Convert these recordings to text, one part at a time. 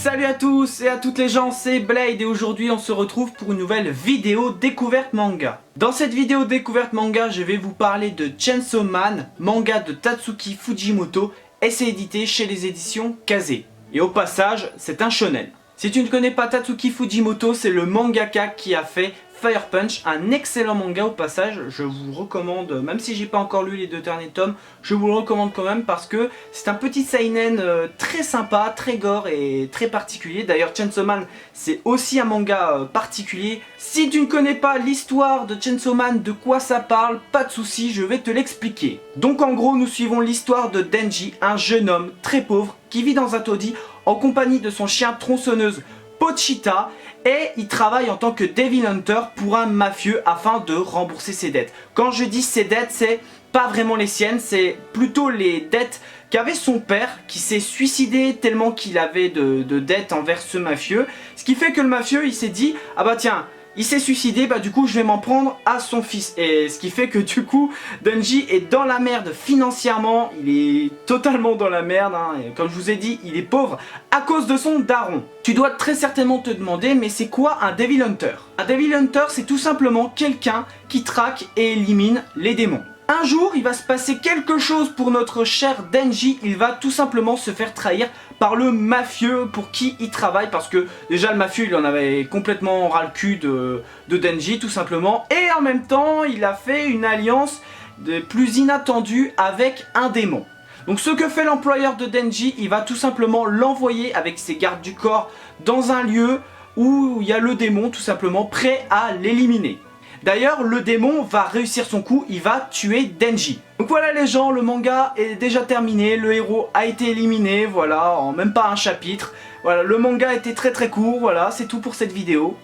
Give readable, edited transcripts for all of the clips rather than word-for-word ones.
Salut à tous et à toutes les gens, c'est Blade et aujourd'hui on se retrouve pour une nouvelle vidéo découverte manga. Dans cette vidéo découverte manga, je vais vous parler de Chainsaw Man, manga de Tatsuki Fujimoto et c'est édité chez les éditions Kazé. Et au passage, c'est un shonen. Si tu ne connais pas Tatsuki Fujimoto, c'est le mangaka qui a fait Fire Punch, un excellent manga au passage, je vous recommande, même si j'ai pas encore lu les 2 derniers tomes, je vous le recommande quand même parce que c'est un petit seinen très sympa, très gore et très particulier. D'ailleurs Chainsaw Man c'est aussi un manga particulier. Si tu ne connais pas l'histoire de Chainsaw Man, de quoi ça parle, pas de souci, je vais te l'expliquer. Donc en gros nous suivons l'histoire de Denji, un jeune homme très pauvre qui vit dans un taudis en compagnie de son chien tronçonneuse Pochita et il travaille en tant que Devil Hunter pour un mafieux afin de rembourser ses dettes. Quand je dis ses dettes, c'est pas vraiment les siennes, c'est plutôt les dettes qu'avait son père qui s'est suicidé tellement qu'il avait de dettes envers ce mafieux. Ce qui fait que le mafieux il s'est dit ah bah tiens, il s'est suicidé, bah du coup je vais m'en prendre à son fils. Et ce qui fait que du coup Denji est dans la merde financièrement, il est totalement dans la merde hein. Et comme je vous ai dit, il est pauvre à cause de son daron. Tu dois très certainement te demander, mais c'est quoi un Devil Hunter? Un Devil Hunter c'est tout simplement quelqu'un qui traque et élimine les démons. Un jour, il va se passer quelque chose pour notre cher Denji, il va tout simplement se faire trahir par le mafieux pour qui il travaille parce que déjà le mafieux il en avait complètement ras le cul de Denji tout simplement et en même temps il a fait une alliance de plus inattendue avec un démon. Donc ce que fait l'employeur de Denji, il va tout simplement l'envoyer avec ses gardes du corps dans un lieu où il y a le démon tout simplement prêt à l'éliminer. D'ailleurs, le démon va réussir son coup, il va tuer Denji. Donc voilà les gens, le manga est déjà terminé, le héros a été éliminé, voilà, en même pas un chapitre. Voilà, le manga était très court, voilà, c'est tout pour cette vidéo.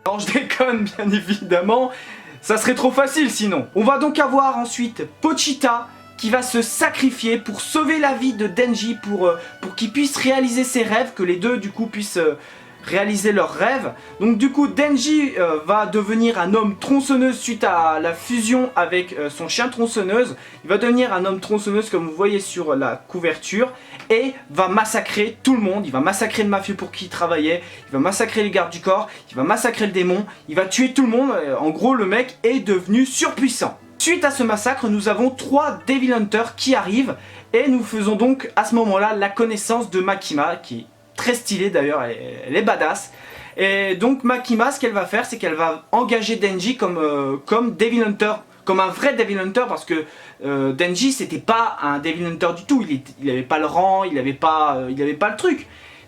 Alors je déconne bien évidemment, ça serait trop facile sinon. On va donc avoir ensuite Pochita qui va se sacrifier pour sauver la vie de Denji, pour qu'il puisse réaliser ses rêves, que les deux du coup puissent réaliser leurs rêves. Donc du coup Denji va devenir un homme tronçonneuse suite à la fusion avec son chien tronçonneuse. Il va devenir un homme tronçonneuse comme vous voyez sur la couverture et va massacrer tout le monde. Il va massacrer le mafieux pour qui il travaillait, il va massacrer les gardes du corps, il va massacrer le démon, il va tuer tout le monde. En gros le mec est devenu surpuissant. Suite à ce massacre, nous avons 3 Devil Hunters qui arrivent et nous faisons donc à ce moment-là la connaissance de Makima qui est très stylée d'ailleurs, elle est badass. Et donc Makima, ce qu'elle va faire, c'est qu'elle va engager Denji comme Devil Hunter, comme un vrai Devil Hunter, parce que Denji c'était pas un Devil Hunter du tout, il avait pas le rang, il avait pas le truc.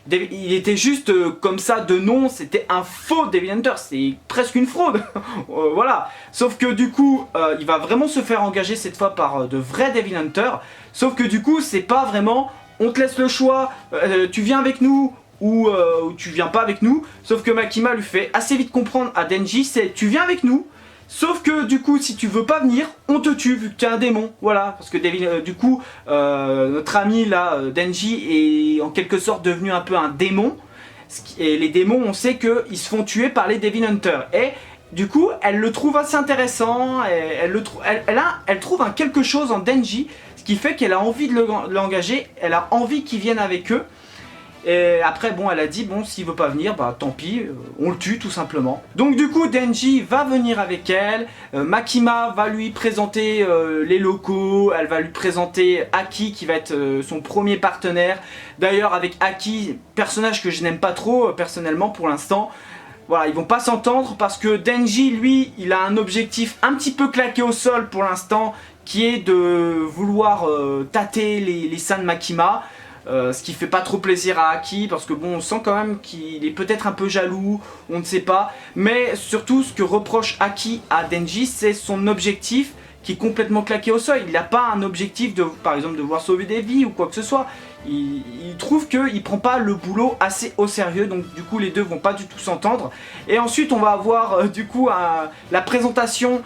Il était juste comme ça de nom, c'était un faux Devil Hunter, c'est presque une fraude. Voilà. Sauf que du coup, il va vraiment se faire engager cette fois par de vrais Devil Hunter. Sauf que du coup, c'est pas vraiment on te laisse le choix, tu viens avec nous ou tu viens pas avec nous. Sauf que Makima lui fait assez vite comprendre à Denji, c'est tu viens avec nous. Sauf que du coup si tu veux pas venir, on te tue vu que tu es un démon. Voilà, parce que du coup notre ami là, Denji est en quelque sorte devenu un peu un démon. Et les démons on sait qu'ils se font tuer par les Devil Hunters. Et du coup elle le trouve assez intéressant, elle trouve quelque chose en Denji. Ce qui fait qu'elle a envie de l'engager, elle a envie qu'il vienne avec eux. Et après bon elle a dit bon s'il veut pas venir bah tant pis, on le tue tout simplement. Donc du coup Denji va venir avec elle, Makima va lui présenter les locaux, elle va lui présenter Aki qui va être son premier partenaire. D'ailleurs avec Aki, personnage que je n'aime pas trop personnellement pour l'instant. Voilà, ils vont pas s'entendre parce que Denji lui il a un objectif un petit peu claqué au sol pour l'instant, qui est de vouloir tâter les seins de Makima, ce qui fait pas trop plaisir à Aki parce que bon on sent quand même qu'il est peut-être un peu jaloux, on ne sait pas, mais surtout ce que reproche Aki à Denji c'est son objectif qui est complètement claqué au sol. Il n'a pas un objectif de par exemple de vouloir sauver des vies ou quoi que ce soit, il trouve qu'il prend pas le boulot assez au sérieux, donc du coup les deux vont pas du tout s'entendre. Et ensuite on va avoir du coup la présentation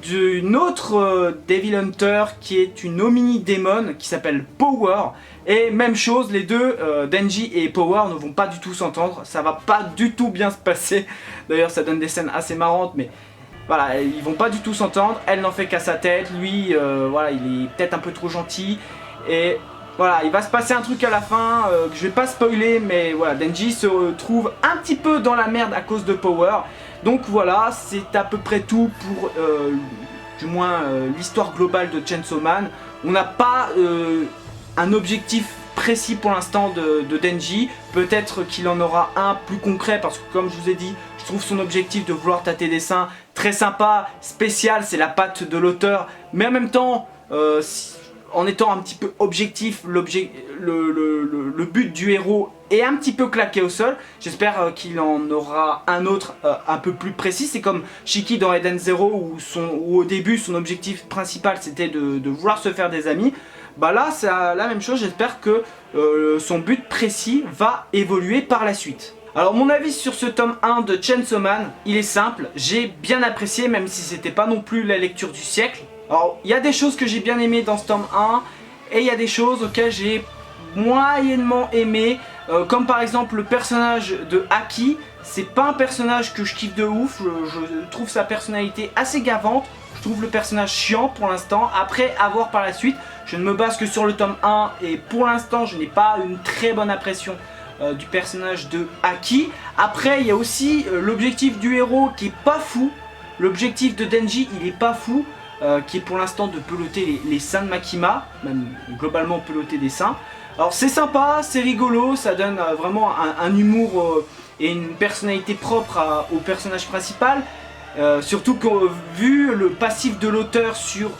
d'une autre Devil Hunter qui est une Omni Demon qui s'appelle Power. Et même chose, les deux, Denji et Power ne vont pas du tout s'entendre, ça va pas du tout bien se passer. D'ailleurs ça donne des scènes assez marrantes mais voilà, ils vont pas du tout s'entendre, elle n'en fait qu'à sa tête, lui voilà il est peut-être un peu trop gentil et Voilà, il va se passer un truc à la fin, que je vais pas spoiler, mais voilà, Denji se retrouve un petit peu dans la merde à cause de Power. Donc voilà, c'est à peu près tout pour du moins l'histoire globale de Chainsaw Man. On n'a pas un objectif précis pour l'instant de Denji. Peut-être qu'il en aura un plus concret parce que comme je vous ai dit, je trouve son objectif de vouloir tâter des seins très sympa, spécial, c'est la patte de l'auteur. Mais en même temps, en étant un petit peu objectif, le but du héros est un petit peu claqué au sol. J'espère qu'il en aura un autre un peu plus précis. C'est comme Shiki dans Eden Zero où au début son objectif principal c'était de vouloir se faire des amis. Bah là c'est la même chose, j'espère que son but précis va évoluer par la suite. Alors mon avis sur ce tome 1 de Chainsaw Man, il est simple, j'ai bien apprécié même si c'était pas non plus la lecture du siècle. Alors il y a des choses que j'ai bien aimé dans ce tome 1 et il y a des choses auxquelles j'ai moyennement aimé, comme par exemple le personnage de Aki. C'est pas un personnage que je kiffe de ouf, je trouve sa personnalité assez gavante. Je trouve le personnage chiant pour l'instant, après à voir par la suite. Je ne me base que sur le tome 1 et pour l'instant je n'ai pas une très bonne impression du personnage de Aki. Après il y a aussi l'objectif du héros qui est pas fou. L'objectif de Denji il est pas fou, qui est pour l'instant de peloter les seins de Makima, même globalement peloter des seins. Alors c'est sympa, c'est rigolo, ça donne vraiment un humour et une personnalité propre au personnage principal. Surtout que vu le passif de l'auteur sur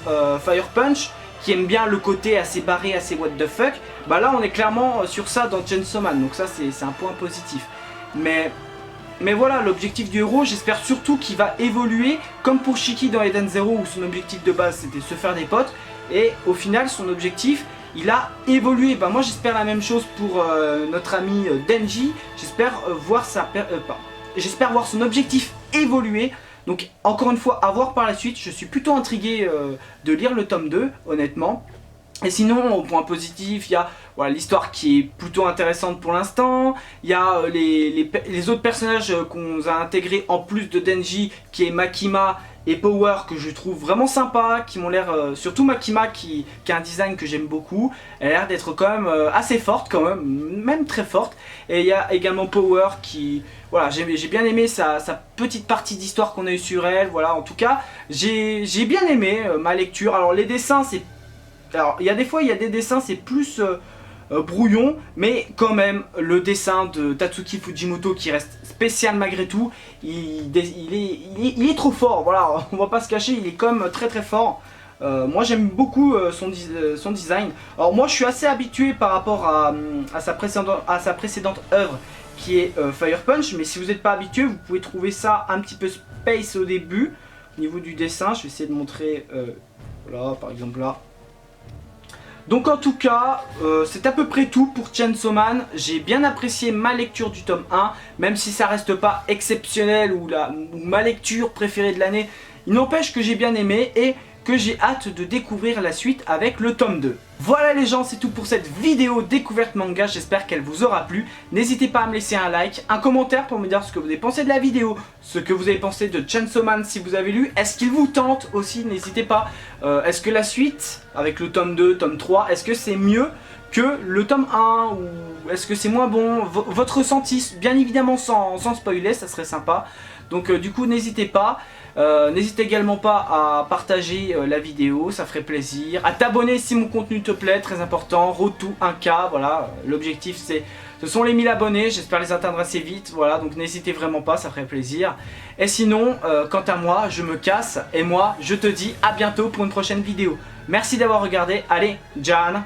Fire Punch, qui aime bien le côté assez barré, assez what the fuck, bah là on est clairement sur ça dans Chainsaw Man, donc ça c'est un point positif. Mais voilà, l'objectif du héros, j'espère surtout qu'il va évoluer, comme pour Shiki dans Eden Zero où son objectif de base c'était se faire des potes, et au final son objectif il a évolué. Bah moi j'espère la même chose pour notre ami Denji, j'espère voir son objectif évoluer. Donc encore une fois, à voir par la suite, je suis plutôt intrigué de lire le tome 2, honnêtement. Et sinon, au point positif, il y a voilà, l'histoire qui est plutôt intéressante pour l'instant. Il y a les autres personnages qu'on a intégrés en plus de Denji, qui est Makima et Power, que je trouve vraiment sympa, qui m'ont l'air, surtout Makima qui a un design que j'aime beaucoup. Elle a l'air d'être quand même assez forte, quand même très forte. Et il y a également Power qui... Voilà, j'ai bien aimé sa petite partie d'histoire qu'on a eu sur elle. Voilà, en tout cas, j'ai bien aimé ma lecture. Alors les dessins, c'est... Alors il y a des fois, il y a des dessins, c'est plus brouillon. Mais quand même, le dessin de Tatsuki Fujimoto qui reste spécial malgré tout, il est trop fort. Voilà, on va pas se cacher, il est quand même très très fort. Moi j'aime beaucoup son design. Alors moi je suis assez habitué par rapport à sa précédente œuvre qui est Fire Punch, mais si vous n'êtes pas habitué, vous pouvez trouver ça un petit peu space au début au niveau du dessin. Je vais essayer de montrer voilà, par exemple là. Donc en tout cas, c'est à peu près tout pour Chainsaw Man. J'ai bien apprécié ma lecture du tome 1, même si ça reste pas exceptionnel ou ma lecture préférée de l'année. Il n'empêche que j'ai bien aimé et que j'ai hâte de découvrir la suite avec le tome 2. Voilà les gens, c'est tout pour cette vidéo découverte manga, j'espère qu'elle vous aura plu. N'hésitez pas à me laisser un like, un commentaire pour me dire ce que vous avez pensé de la vidéo, ce que vous avez pensé de Chainsaw Man si vous avez lu, est-ce qu'il vous tente aussi, n'hésitez pas. Est-ce que la suite, avec le tome 2, tome 3, est-ce que c'est mieux que le tome 1 ou est-ce que c'est moins bon? Votre ressenti, bien évidemment sans spoiler, ça serait sympa. Donc du coup n'hésitez pas. N'hésite également pas à partager la vidéo, ça ferait plaisir. À t'abonner si mon contenu te plaît, très important. Road to 1K, voilà. L'objectif ce sont les 1000 abonnés, j'espère les atteindre assez vite. Voilà, donc n'hésitez vraiment pas, ça ferait plaisir. Et sinon, quant à moi, je me casse. Et moi, je te dis à bientôt pour une prochaine vidéo. Merci d'avoir regardé, allez, Jan.